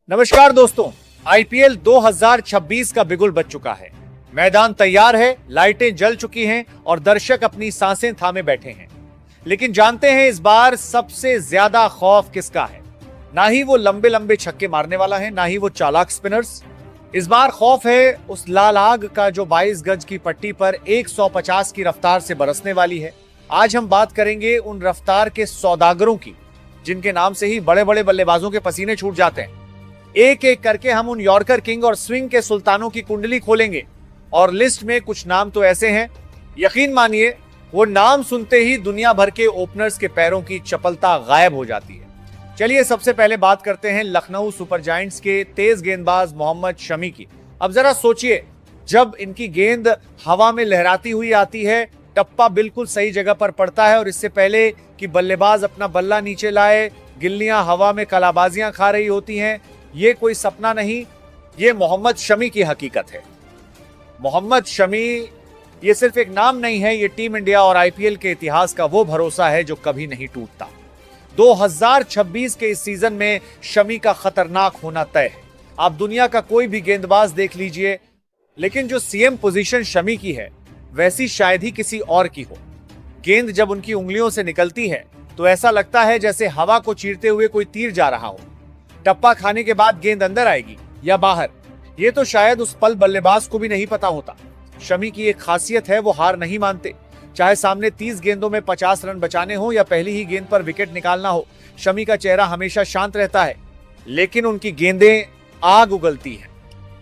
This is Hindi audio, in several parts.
नमस्कार दोस्तों, आईपीएल 2026 का बिगुल बज चुका है। मैदान तैयार है, लाइटें जल चुकी हैं और दर्शक अपनी सांसें थामे बैठे हैं। लेकिन जानते हैं इस बार सबसे ज्यादा खौफ किसका है? ना ही वो लंबे लंबे छक्के मारने वाला है, ना ही वो चालाक स्पिनर्स। इस बार खौफ है उस लाल आग का जो 22 गज की पट्टी पर 150 की रफ्तार से बरसने वाली है। आज हम बात करेंगे उन रफ्तार के सौदागरों की जिनके नाम से ही बड़े बड़े बल्लेबाजों के पसीने छूट जाते हैं। एक एक करके हम उन यॉर्कर किंग और स्विंग के सुल्तानों की कुंडली खोलेंगे और लिस्ट में कुछ नाम तो ऐसे हैं, यकीन मानिए वो नाम सुनते ही दुनिया भर के ओपनर्स के पैरों की चपलता गायब हो जाती है। चलिए सबसे पहले बात करते हैं लखनऊ सुपर जायंट्स के तेज गेंदबाज मोहम्मद शमी की। अब जरा सोचिए, जब इनकी गेंद हवा में लहराती हुई आती है, टप्पा बिल्कुल सही जगह पर पड़ता है और इससे पहले कि बल्लेबाज अपना बल्ला नीचे लाए, गिल्लियां हवा में कलाबाजियां खा रही होती हैं। ये कोई सपना नहीं, ये मोहम्मद शमी की हकीकत है। मोहम्मद शमी ये सिर्फ एक नाम नहीं है, ये टीम इंडिया और आईपीएल के इतिहास का वो भरोसा है जो कभी नहीं टूटता। 2026 के इस सीजन में शमी का खतरनाक होना तय है। आप दुनिया का कोई भी गेंदबाज देख लीजिए, लेकिन जो सीएम पोजीशन शमी की है वैसी शायद ही किसी और की हो। गेंद जब उनकी उंगलियों से निकलती है तो ऐसा लगता है जैसे हवा को चीरते हुए कोई तीर जा रहा हो। टप्पा खाने के बाद गेंद अंदर आएगी या बाहर, ये तो शायद उस पल बल्लेबाज को भी नहीं पता होता। शमी की एक खासियत है, वो हार नहीं मानते। चाहे सामने 30 गेंदों में 50 रन बचाने हो या पहली ही गेंद पर विकेट निकालना हो, शमी का चेहरा हमेशा शांत रहता है, लेकिन उनकी गेंदें आग उगलती हैं।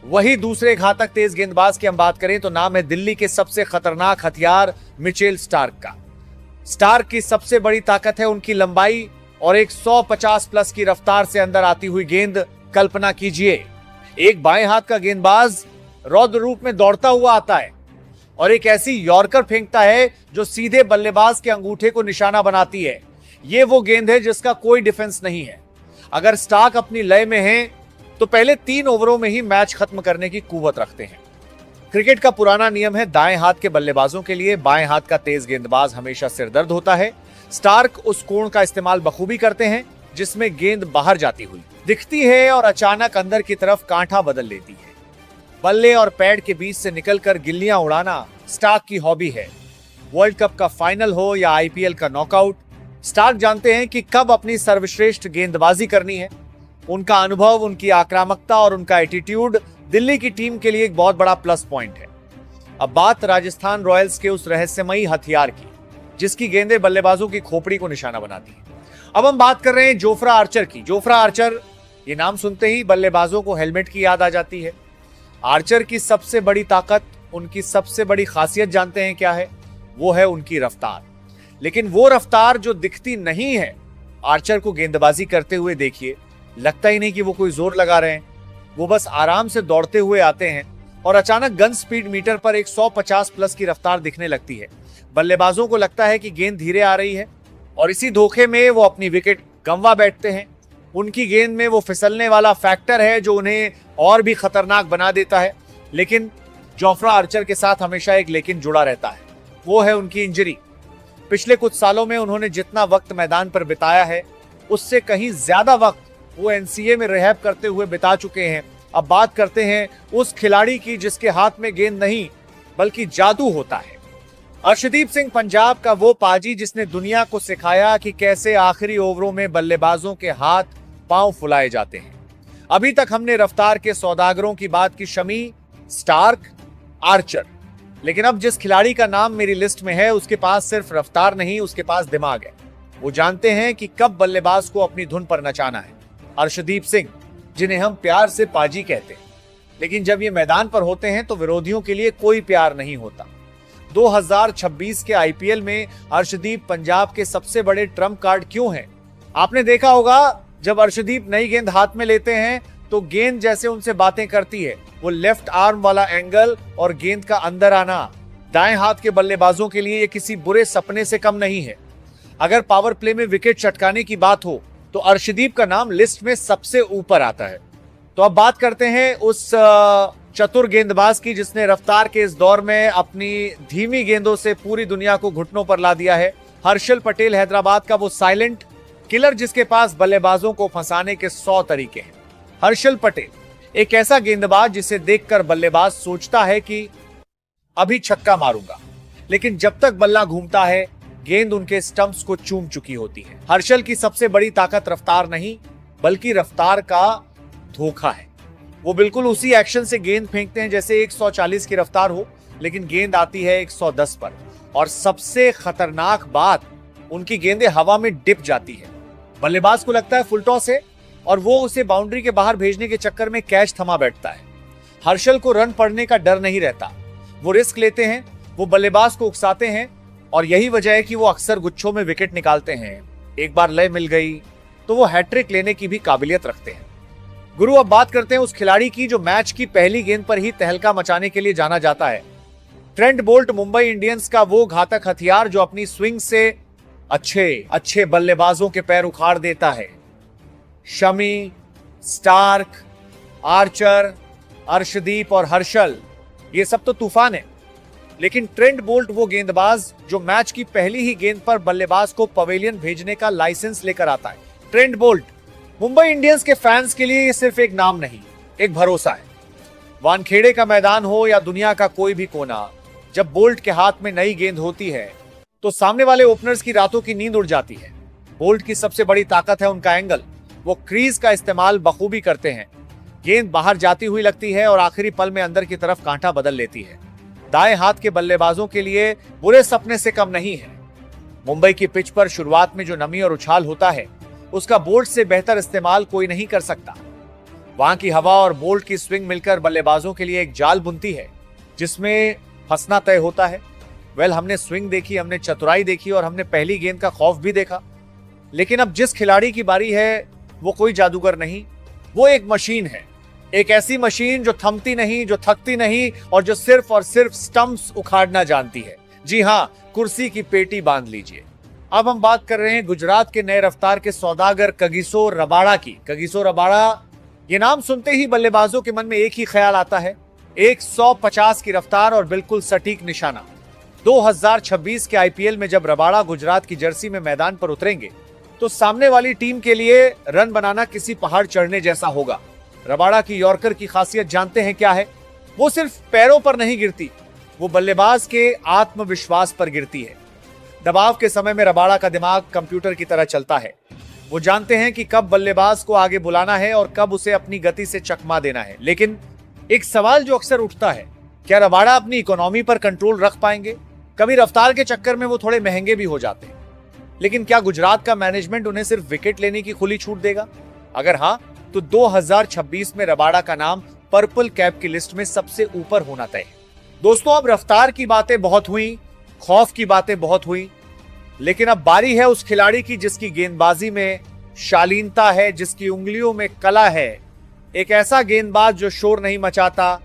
वही दूसरे घातक तेज गेंदबाज की हम बात करें तो नाम है दिल्ली के सबसे खतरनाक हथियार मिचेल स्टार्क का। स्टार्क की सबसे बड़ी ताकत है उनकी लंबाई और एक 150 प्लस की रफ्तार से अंदर आती हुई गेंद। कल्पना कीजिए, एक बाएं हाथ का गेंदबाज रौद्र रूप में दौड़ता हुआ आता है और एक ऐसी यॉर्कर फेंकता है जो सीधे बल्लेबाज के अंगूठे को निशाना बनाती है। ये वो गेंद है जिसका कोई डिफेंस नहीं है। अगर स्टार्क अपनी लय में है तो पहले 3 ओवरों में ही मैच खत्म करने की कुव्वत रखते हैं। क्रिकेट का पुराना नियम है, दाएं हाथ के बल्लेबाजों के लिए बाएं हाथ का तेज गेंदबाज हमेशा सिरदर्द होता है। स्टार्क उस कोण का इस्तेमाल बखूबी करते हैं जिसमें गेंद बाहर जाती हुई दिखती है और अचानक अंदर की तरफ कांटा बदल लेती है। बल्ले और पैड के बीच से निकलकर गिल्लियां उड़ाना स्टार्क की हॉबी है। वर्ल्ड कप का फाइनल हो या आईपीएल का नॉकआउट, स्टार्क जानते हैं कि कब अपनी सर्वश्रेष्ठ गेंदबाजी करनी है। उनका अनुभव, उनकी आक्रामकता और उनका एटीट्यूड दिल्ली की टीम के लिए एक बहुत बड़ा प्लस पॉइंट है। अब बात राजस्थान रॉयल्स के उस रहस्यमयी हथियार की जिसकी गेंदें बल्लेबाजों की खोपड़ी को निशाना बनाती हैं। अब हम बात कर रहे हैं जोफ्रा आर्चर की। जोफ्रा आर्चर, ये नाम सुनते ही बल्लेबाजों को हेलमेट की याद आ जाती है। आर्चर की सबसे बड़ी ताकत, उनकी सबसे बड़ी खासियत जानते हैं क्या है? वो है उनकी रफ्तार। लेकिन वो रफ्तार जो दिखती नहीं है। आर्चर को गेंदबाजी करते हुए देखिए, लगता ही नहीं कि वो कोई जोर लगा रहे हैं। वो बस आराम से दौड़ते हुए आते हैं और अचानक गन स्पीड मीटर पर एक 150 प्लस की रफ्तार दिखने लगती है। बल्लेबाजों को लगता है कि गेंद धीरे आ रही है और इसी धोखे में वो अपनी विकेट गंवा बैठते हैं। उनकी गेंद में वो फिसलने वाला फैक्टर है जो उन्हें और भी खतरनाक बना देता है। लेकिन जोफ्रा आर्चर के साथ हमेशा एक लेकिन जुड़ा रहता है, वो है उनकी इंजरी। पिछले कुछ सालों में उन्होंने जितना वक्त मैदान पर बिताया है उससे कहीं ज्यादा वक्त वो एनसीए में रिहैब करते हुए बिता चुके हैं। अब बात करते हैं उस खिलाड़ी की जिसके हाथ में गेंद नहीं बल्कि जादू होता है। अर्शदीप सिंह पंजाब का वो पाजी जिसने दुनिया को सिखाया कि कैसे आखिरी ओवरों में बल्लेबाजों के हाथ पांव फुलाए जाते हैं। अभी तक हमने रफ्तार के सौदागरों की बात की, शमी, स्टार्क, आर्चर। लेकिन अब जिस खिलाड़ी का नाम मेरी लिस्ट में है उसके पास सिर्फ रफ्तार नहीं, उसके पास दिमाग है। वो जानते हैं कि कब बल्लेबाज को अपनी धुन पर नचाना है। अर्शदीप सिंह, जिन्हें हम प्यार से पाजी कहते हैं, लेकिन जब ये मैदान पर होते हैं तो विरोधियों के लिए कोई प्यार नहीं होता। 2026 के आईपीएल में अर्शदीप पंजाब के सबसे बड़े ट्रम्प कार्ड क्यों हैं? आपने देखा होगा जब अर्शदीप नई गेंद हाथ में लेते हैं तो गेंद जैसे उनसे बातें करती है। वो लेफ्ट आर्म वाला एंगल और गेंद का अंदर आना दाएं हाथ के बल्लेबाजों के लिए ये किसी बुरे सपने से कम नहीं है। अगर पावर प्ले में विकेट चटकाने की बात हो तो अर्शदीप का नाम लिस्ट में सबसे ऊपर आता है। तो अब बात करते हैं उस चतुर गेंदबाज की जिसने रफ्तार के इस दौर में अपनी धीमी गेंदों से पूरी दुनिया को घुटनों पर ला दिया है। हर्षल पटेल, हैदराबाद का वो साइलेंट किलर जिसके पास बल्लेबाजों को फंसाने के 100 तरीके हैं। हर्षल पटेल एक ऐसा गेंदबाज जिसे देखकर बल्लेबाज सोचता है कि अभी छक्का मारूंगा, लेकिन जब तक बल्ला घूमता है गेंद उनके स्टंप्स को चूम चुकी होती है। हर्षल की सबसे बड़ी ताकत रफ्तार नहीं बल्कि रफ्तार का धोखा है। वो बिल्कुल उसी एक्शन से गेंद फेंकते हैं जैसे 140 की रफ्तार हो, लेकिन गेंद आती है 110 पर। और सबसे खतरनाक बात, उनकी गेंदें हवा में डिप जाती है। बल्लेबाज को लगता है फुल टॉस है और वो उसे बाउंड्री के बाहर भेजने के चक्कर में कैच थमा बैठता है। हर्षल को रन पड़ने का डर नहीं रहता, वो रिस्क लेते हैं, वो बल्लेबाज को उकसाते हैं और यही वजह है कि वो अक्सर गुच्छों में विकेट निकालते हैं। एक बार लय मिल गई तो वो हैट्रिक लेने की भी काबिलियत रखते हैं। गुरु, अब बात करते हैं उस खिलाड़ी की जो मैच की पहली गेंद पर ही तहलका मचाने के लिए जाना जाता है। ट्रेंट बोल्ट, मुंबई इंडियंस का वो घातक हथियार जो अपनी स्विंग से अच्छे बल्लेबाजों के पैर उखाड़ देता है। शमी, स्टार्क, आर्चर, अर्शदीप और हर्षल, ये सब तो तूफान है, लेकिन ट्रेंट बोल्ट वो गेंदबाज जो मैच की पहली ही गेंद पर बल्लेबाज को पवेलियन भेजने का लाइसेंस लेकर आता है। ट्रेंट बोल्ट मुंबई इंडियंस के फैंस के लिए ये सिर्फ एक नाम नहीं, एक भरोसा है। वानखेड़े का मैदान हो या दुनिया का कोई भी कोना, जब बोल्ट के हाथ में नई गेंद होती है तो सामने वाले ओपनर्स की रातों की नींद उड़ जाती है। बोल्ट की सबसे बड़ी ताकत है उनका एंगल। वो क्रीज का इस्तेमाल बखूबी करते हैं। गेंद बाहर जाती हुई लगती है और आखिरी पल में अंदर की तरफ कांटा बदल लेती है। दाएं हाथ के बल्लेबाजों के लिए बुरे सपने से कम नहीं है। मुंबई की पिच पर शुरुआत में जो नमी और उछाल होता है उसका बोल्ट से बेहतर इस्तेमाल कोई नहीं कर सकता। वहां की हवा और बोल्ट की स्विंग मिलकर बल्लेबाजों के लिए एक जाल बुनती है जिसमें फंसना तय होता है। हमने स्विंग देखी, हमने चतुराई देखी और हमने पहली गेंद का खौफ भी देखा, लेकिन अब जिस खिलाड़ी की बारी है वो कोई जादूगर नहीं, वो एक मशीन है। एक ऐसी मशीन जो थमती नहीं, जो थकती नहीं और जो सिर्फ और सिर्फ स्टंप्स उखाड़ना जानती है। जी हां, कुर्सी की पेटी बांध लीजिए। अब हम बात कर रहे हैं गुजरात के नए रफ्तार के सौदागर कगिसो रबाड़ा की। कगिसो रबाड़ा, ये नाम सुनते ही बल्लेबाजों के मन में एक ही ख्याल आता है, 150 की रफ्तार और बिल्कुल सटीक निशाना। 2026 के आईपीएल में जब रबाड़ा गुजरात की जर्सी में मैदान पर उतरेंगे तो सामने वाली टीम के लिए रन बनाना किसी पहाड़ चढ़ने जैसा होगा। रबाड़ा की यॉर्कर की खासियत जानते हैं क्या है? वो सिर्फ पैरों पर नहीं गिरती, वो बल्लेबाज के आत्मविश्वास पर गिरती है। दबाव के समय में रबाड़ा का दिमाग कंप्यूटर की तरह चलता है। वो जानते हैं कि कब बल्लेबाज को आगे बुलाना है और कब उसे अपनी गति से चकमा देना है। लेकिन एक सवाल जो अक्सर उठता है, क्या रबाड़ा अपनी इकोनॉमी पर कंट्रोल रख पाएंगे? कभी रफ्तार के चक्कर में वो थोड़े महंगे भी हो जाते हैं, लेकिन क्या गुजरात का मैनेजमेंट उन्हें सिर्फ विकेट लेने की खुली छूट देगा? अगर हाँ, तो 2026 में रबाड़ा का नाम पर्पल कैप की लिस्ट में सबसे ऊपर होना तय है। दोस्तों, अब रफ्तार की बातें बहुत हुई, खौफ की बातें बहुत हुई, लेकिन अब बारी है उस खिलाड़ी की जिसकी गेंदबाजी में शालीनता है, जिसकी उंगलियों में कला है। एक ऐसा गेंदबाज जो शोर नहीं मचाता,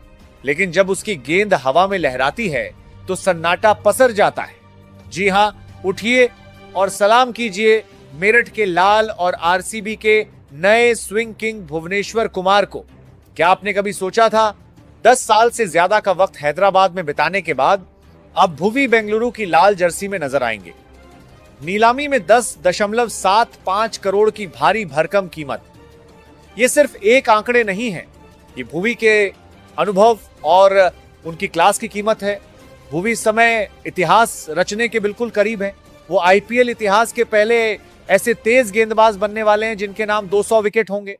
लेकिन जब उसकी गेंद हवा में लहराती है तो सन्नाटा पसर जाता है। जी हां, उठिए और सलाम कीजिए मेरठ के लाल और आरसीबी के नए स्विंग किंग भुवनेश्वर कुमार को। क्या आपने कभी सोचा था 10 साल से ज्यादा का वक्त हैदराबाद में बिताने के बाद अब भुवी बेंगलुरु की लाल जर्सी में नजर आएंगे? नीलामी में 10.75 करोड़ की भारी भरकम कीमत, ये सिर्फ एक आंकड़े नहीं है, ये भुवी के अनुभव और उनकी क्लास की कीमत है। भुवी इस समय इतिहास रचने के बिल्कुल करीब है। वो आईपीएल इतिहास के पहले ऐसे तेज गेंदबाज बनने वाले हैं जिनके नाम 200 विकेट होंगे।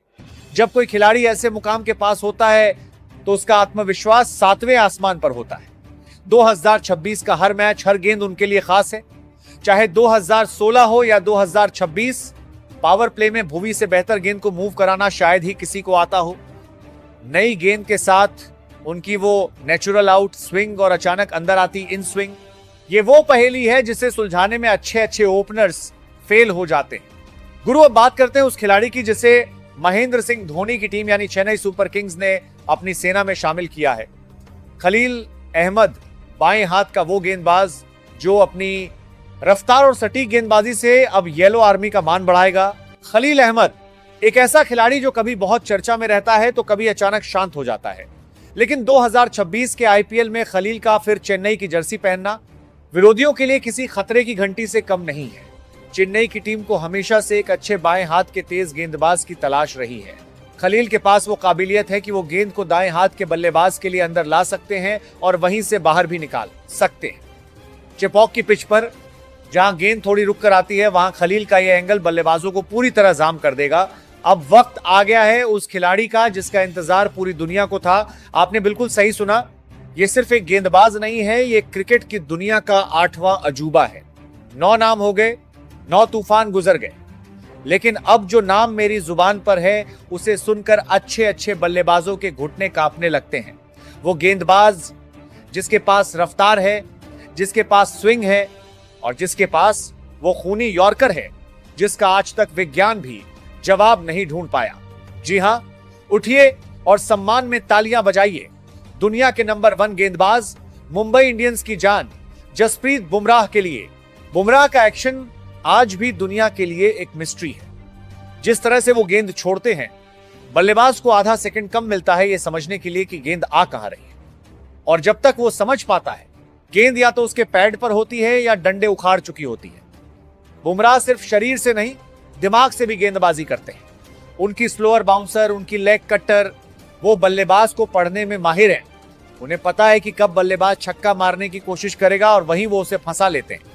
जब कोई खिलाड़ी ऐसे मुकाम के पास होता है तो उसका आत्मविश्वास 7वें आसमान पर होता है। 2026 का हर मैच, हर गेंद उनके लिए खास है। चाहे 2016 हो या 2026, पावर प्ले में भुवी से बेहतर गेंद को मूव कराना शायद ही किसी को आता हो। नई गेंद के साथ उनकी वो नेचुरल आउट स्विंग और अचानक अंदर आती इन स्विंग, ये वो पहेली है जिसे सुलझाने में अच्छे ओपनर्स फेल हो जाते हैं। गुरु, अब बात करते हैं उस खिलाड़ी की जिसे महेंद्र सिंह धोनी की टीम यानी चेन्नई सुपर किंग्स ने अपनी सेना में शामिल किया है। खलील अहमद, बाएं हाथ का वो गेंदबाज जो अपनी रफ्तार और सटीक गेंदबाजी से अब येलो आर्मी का मान बढ़ाएगा। खलील अहमद एक ऐसा खिलाड़ी जो कभी बहुत चर्चा में रहता है तो कभी अचानक शांत हो जाता है, लेकिन 2026 के आईपीएल में खलील का फिर चेन्नई की जर्सी पहनना विरोधियों के लिए किसी खतरे की घंटी से कम नहीं है। चेन्नई की टीम को हमेशा से एक अच्छे बाएं हाथ के तेज गेंदबाज की तलाश रही है। खलील के पास वो काबिलियत है कि वो गेंद को दाएं हाथ के बल्लेबाज के लिए अंदर ला सकते हैं और वहीं से बाहर भी निकाल सकते हैं। चेपॉक की पिच पर जहां गेंद थोड़ी रुक कर आती है, वहां खलील का यह एंगल बल्लेबाजों को पूरी तरह जाम कर देगा। अब वक्त आ गया है उस खिलाड़ी का जिसका इंतजार पूरी दुनिया को था। आपने बिल्कुल सही सुना, ये सिर्फ एक गेंदबाज नहीं है, ये क्रिकेट की दुनिया का 8वां अजूबा है। 9 नाम हो गए, 9 तूफान गुजर गए, लेकिन अब जो नाम मेरी जुबान पर है उसे सुनकर अच्छे अच्छे बल्लेबाजों के घुटने कांपने लगते हैं। वो गेंदबाज जिसके पास रफ्तार है, जिसके पास स्विंग है और जिसके पास वो खूनी यॉर्कर है जिसका आज तक विज्ञान भी जवाब नहीं ढूंढ पाया। जी हां, उठिए और सम्मान में तालियां बजाइए दुनिया के नंबर 1 गेंदबाज, मुंबई इंडियंस की जान जसप्रीत बुमराह के लिए। बुमराह का एक्शन आज भी दुनिया के लिए एक मिस्ट्री है। जिस तरह से वो गेंद छोड़ते हैं, बल्लेबाज को आधा सेकंड कम मिलता है यह समझने के लिए कि गेंद आ कहां रही है, और जब तक वो समझ पाता है गेंद या तो उसके पैड पर होती है या डंडे उखाड़ चुकी होती है। बुमराह सिर्फ शरीर से नहीं, दिमाग से भी गेंदबाजी करते हैं। उनकी स्लोअर बाउंसर, उनकी लेग कट्टर, वो बल्लेबाज को पढ़ने में माहिर हैं। उन्हें पता है कि कब बल्लेबाज छक्का मारने की कोशिश करेगा और वहीं वो उसे फंसा लेते हैं।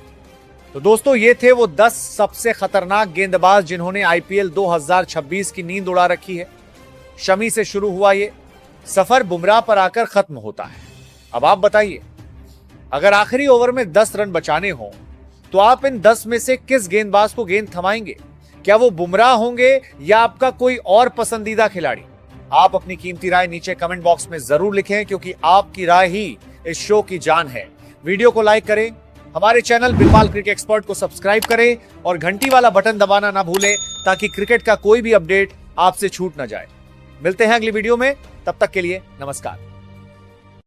तो दोस्तों, ये थे वो 10 सबसे खतरनाक गेंदबाज जिन्होंने आईपीएल 2026 की नींद उड़ा रखी है। शमी से शुरू हुआ ये सफर बुमराह पर आकर खत्म होता है। अब आप बताइए, अगर आखिरी ओवर में 10 रन बचाने हो तो आप इन 10 में से किस गेंदबाज को गेंद थमाएंगे? क्या वो बुमराह होंगे या आपका कोई और पसंदीदा खिलाड़ी? आप अपनी कीमती राय नीचे कमेंट बॉक्स में जरूर लिखें, क्योंकि आपकी राय ही इस शो की जान है। वीडियो को लाइक करें, हमारे चैनल बिलबाल क्रिकेट एक्सपर्ट को सब्सक्राइब करें और घंटी वाला बटन दबाना ना भूलें ताकि क्रिकेट का कोई भी अपडेट आपसे छूट ना जाए। मिलते हैं अगली वीडियो में, तब तक के लिए नमस्कार।